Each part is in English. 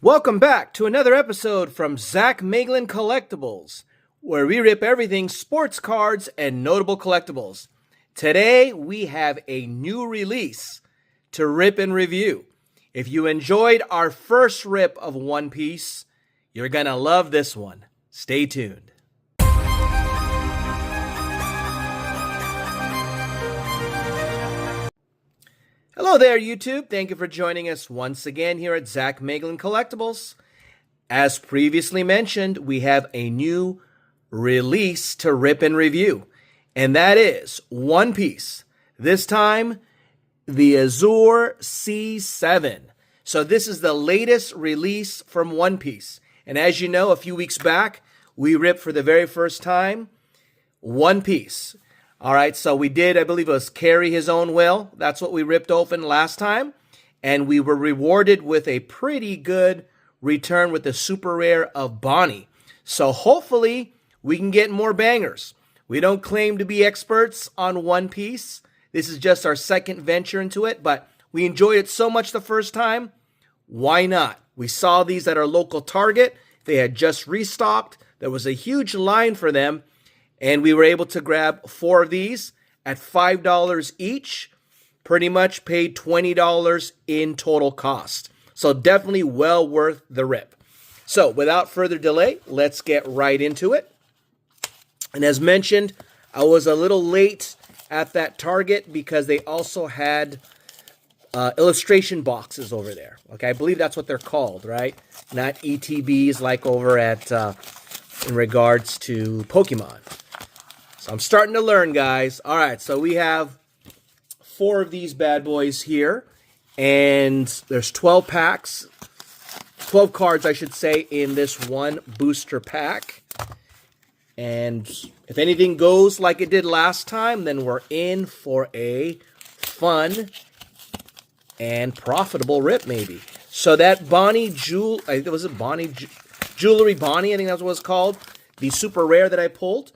Welcome back to another episode from Zach Meglin Collectibles, where we rip everything sports cards and notable collectibles. Today, we have a new release to rip and review. If you enjoyed our first rip of One Piece, you're going to love this one. Stay tuned. Hello there, YouTube. Thank you for joining us once again here at Zach Meglin Collectibles. As previously mentioned, we have a new release to rip and review, and that is One Piece. This time, the AZURE C7. So this is the latest release from One Piece. And as you know, a few weeks back, we ripped for the very first time One Piece. All right, so we did, I believe it was Carry His Own Will. That's what we ripped open last time. And we were rewarded with a pretty good return with the super rare of Bonnie. So hopefully we can get more bangers. We don't claim to be experts on One Piece. This is just our second venture into it, but we enjoyed it so much the first time. Why not? We saw these at our local Target. They had just restocked. There was a huge line for them. And we were able to grab 4 of these at $5 each. Pretty much paid $20 in total cost. So definitely well worth the rip. So without further delay, let's get right into it. And as mentioned, I was a little late at that Target because they also had illustration boxes over there. Okay, I believe that's what they're called, right? Not ETBs like over at in regards to Pokemon. So I'm starting to learn, guys. All right, so we have 4 of these bad boys here. And there's 12 packs. 12 cards, I should say, in this one booster pack. And if anything goes like it did last time, then we're in for a fun and profitable rip, maybe. So that Bonnie Jewelry, I think it Bonnie, I think that's what it's called. The super rare that I pulled.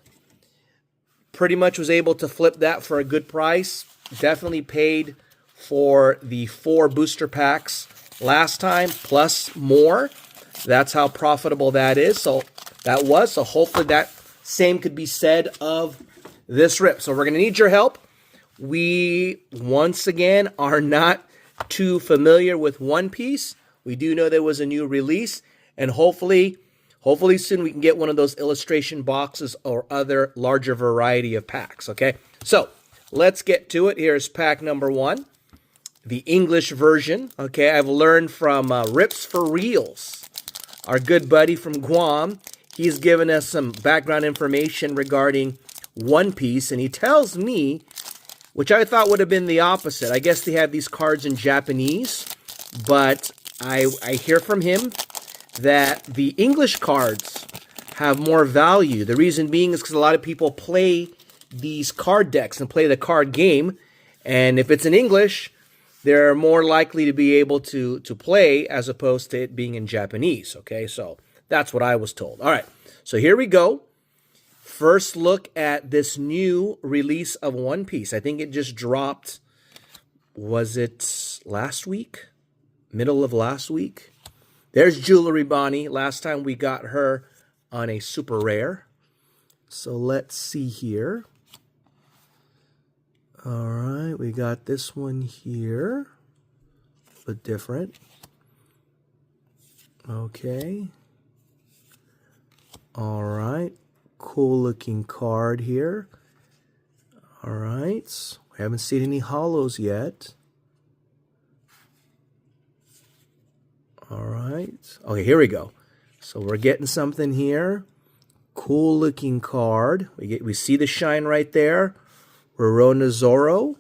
Pretty much was able to flip that for a good price. Definitely paid for the 4 booster packs last time, plus more. That's how profitable that is. So hopefully that same could be said of this rip. So we're going to need your help. We, once again, are not too familiar with One Piece. We do know there was a new release, and hopefully soon we can get one of those illustration boxes or other larger variety of packs, okay? So, let's get to it. Here's pack number 1, the English version, okay? I've learned from Rips for Reels, our good buddy from Guam. He's given us some background information regarding One Piece, and he tells me, which I thought would have been the opposite. I guess they have these cards in Japanese, but I hear from him that the English cards have more value. The reason being is because a lot of people play these card decks and play the card game. And if it's in English, they're more likely to be able to play as opposed to it being in Japanese. Okay, so that's what I was told. All right, so here we go. First look at this new release of One Piece. I think it just dropped, was it last week? Middle of last week? There's Jewelry Bonnie. Last time we got her on a super rare. So let's see here. All right, we got this one here. But different. Okay. All right. Cool looking card here. All right. We haven't seen any hollows yet. All right. Okay, here we go. So we're getting something here. Cool looking card. We see the shine right there. Rorona Zoro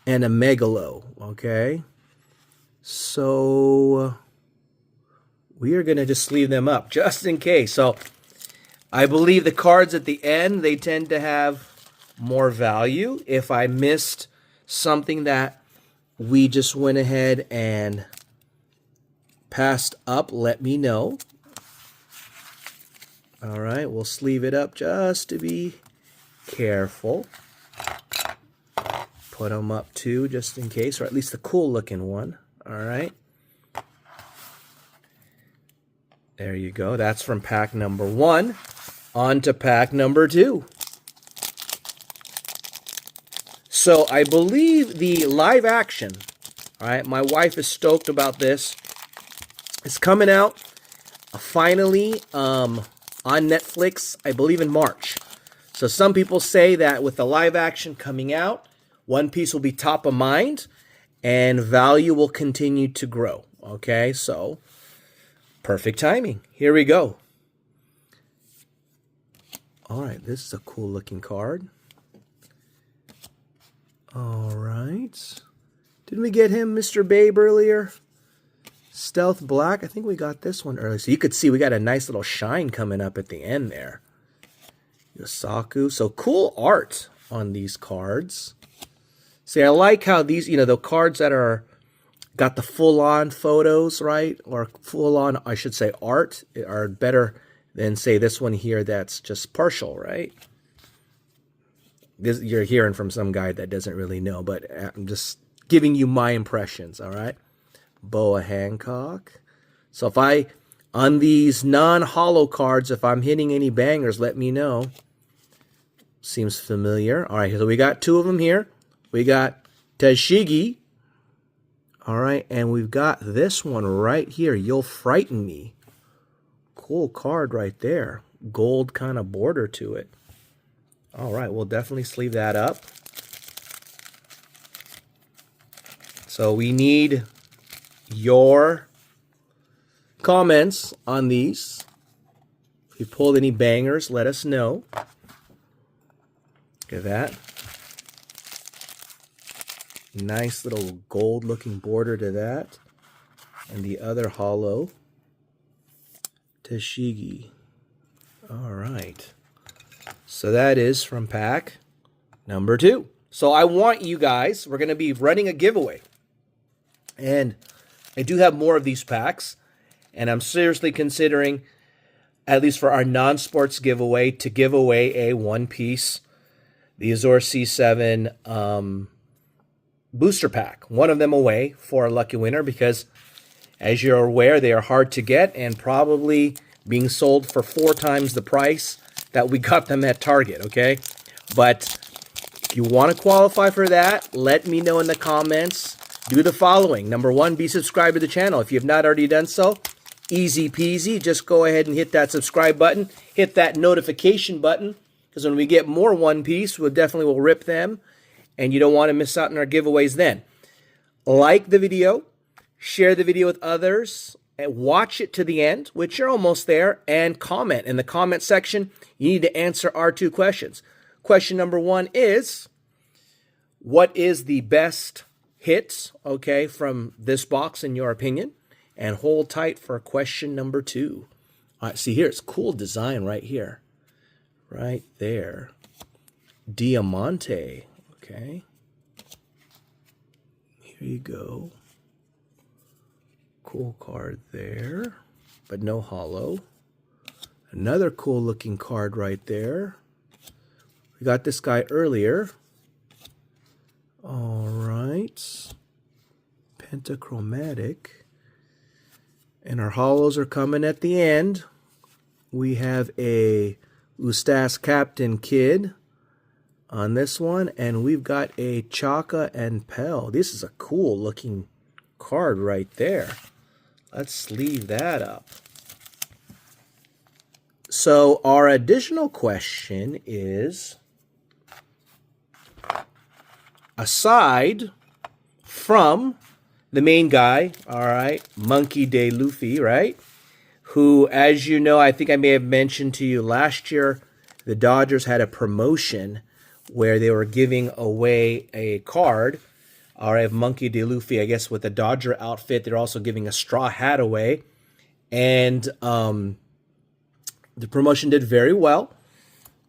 and a Megalo. Okay. So we are going to just leave them up just in case. So I believe the cards at the end, they tend to have more value. If I missed something that we just went ahead and passed up, let me know. All right, we'll sleeve it up just to be careful. Put them up too, just in case, or at least the cool looking one. All right. There you go. That's from pack number 1. On to pack number 2. So I believe the live action, all right, my wife is stoked about this. It's coming out finally on Netflix, I believe in March. So some people say that with the live action coming out, One Piece will be top of mind and value will continue to grow. Okay, so perfect timing. Here we go. All right, this is a cool looking card. All right. Didn't we get him, Mr. Babe, earlier? Stealth Black. I think we got this one earlier. So you could see we got a nice little shine coming up at the end there. Yosaku. So cool art on these cards. See, I like how these, the cards that are got the full-on photos, right? Or full-on, I should say, art are better than, say, this one here that's just partial, right? This, you're hearing from some guy that doesn't really know, but I'm just giving you my impressions, all right? Boa Hancock. So if on these non-holo cards, if I'm hitting any bangers, let me know. Seems familiar. All right, so we got 2 of them here. We got Tashigi. All right, and we've got this one right here. You'll Frighten Me. Cool card right there. Gold kind of border to it. All right, we'll definitely sleeve that up. So we need your comments on these. If you pulled any bangers, let us know. Look at that. Nice little gold looking border to that. And the other holo. Tashigi. All right. So that is from pack number 2. So I want you guys, we're going to be running a giveaway. And I do have more of these packs. And I'm seriously considering, at least for our non-sports giveaway, to give away a One Piece, the AZURE C7 booster pack. One of them away for a lucky winner because, as you're aware, they are hard to get and probably being sold for 4 times the price that we got them at Target, okay? But if you want to qualify for that, let me know in the comments. Do the following. Number 1, be subscribed to the channel. If you have not already done so, easy peasy. Just go ahead and hit that subscribe button. Hit that notification button, because when we get more One Piece, we'll definitely rip them, and you don't want to miss out on our giveaways then. Like the video, share the video with others, and watch it to the end, which you're almost there, and comment. In the comment section, you need to answer our 2 questions. Question number 1 is, what is the best hits, okay, from this box in your opinion? And hold tight for question number 2. All right, see here, it's cool design right here. Right there. Diamante, okay. Here you go. Cool card there, but no holo. Another cool looking card right there. We got this guy earlier. All right. Pentachromatic. And our holos are coming at the end. We have a Ustaz Captain Kid on this one. And we've got a Chaka and Pell. This is a cool looking card right there. Let's sleeve that up. So our additional question is, aside from the main guy, all right, Monkey D. Luffy, right, who, as you know, I think I may have mentioned to you last year, the Dodgers had a promotion where they were giving away a card, all right, of Monkey D. Luffy, I guess, with a Dodger outfit. They're also giving a straw hat away. And the promotion did very well.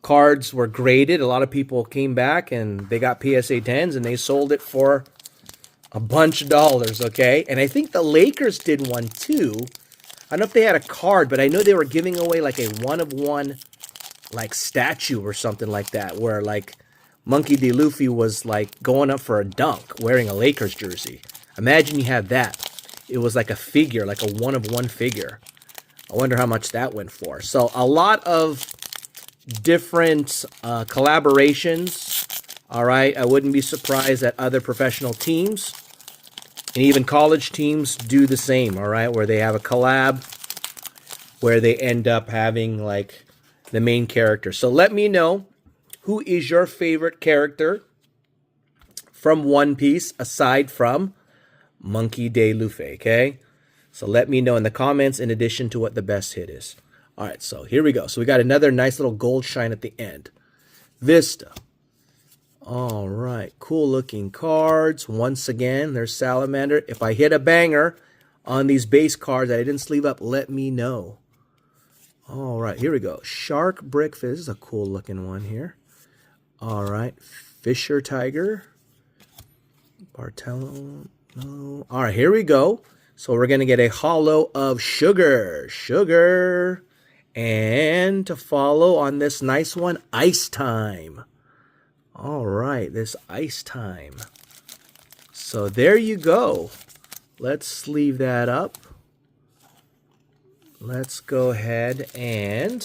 Cards were graded. A lot of people came back and they got PSA 10s and they sold it for a bunch of dollars, okay? And I think the Lakers did one too. I don't know if they had a card, but I know they were giving away like a one-of-one like statue or something like that, where like Monkey D. Luffy was like going up for a dunk wearing a Lakers jersey. Imagine you had that. It was like a figure, like a one-of-one figure. I wonder how much that went for. So a lot of different collaborations. All right, I wouldn't be surprised that other professional teams and even college teams do the same, all right, where they have a collab where they end up having like the main character. So let me know, who is your favorite character from One Piece aside from Monkey D. Luffy, okay? So let me know in the comments in addition to what the best hit is. All right, so here we go. So we got another nice little gold shine at the end. Vista. All right, cool looking cards. Once again, there's Salamander. If I hit a banger on these base cards that I didn't sleeve up, let me know. All right, here we go. Shark Brickfish. This is a cool looking one here. All right, Fisher Tiger. Bartello. No. All right, here we go. So we're going to get a holo of Sugar. Sugar. And to follow on this nice one, Ice Time. All right, this Ice Time. So there you go. Let's sleeve that up. Let's go ahead and...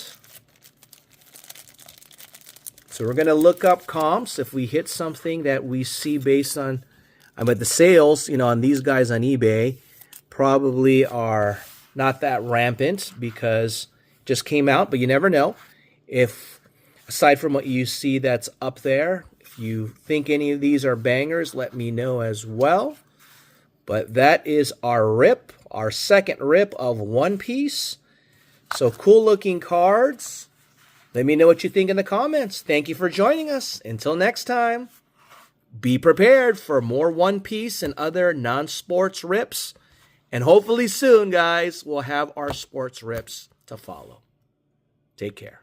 So we're going to look up comps. If we hit something that we see based on... But the sales, on these guys on eBay probably are not that rampant because it just came out, but you never know. If, aside from what you see that's up there, if you think any of these are bangers, let me know as well. But that is our rip, our second rip of One Piece. So cool looking cards. Let me know what you think in the comments. Thank you for joining us. Until next time, be prepared for more One Piece and other non-sports rips. And hopefully soon, guys, we'll have our sports rips to follow. Take care.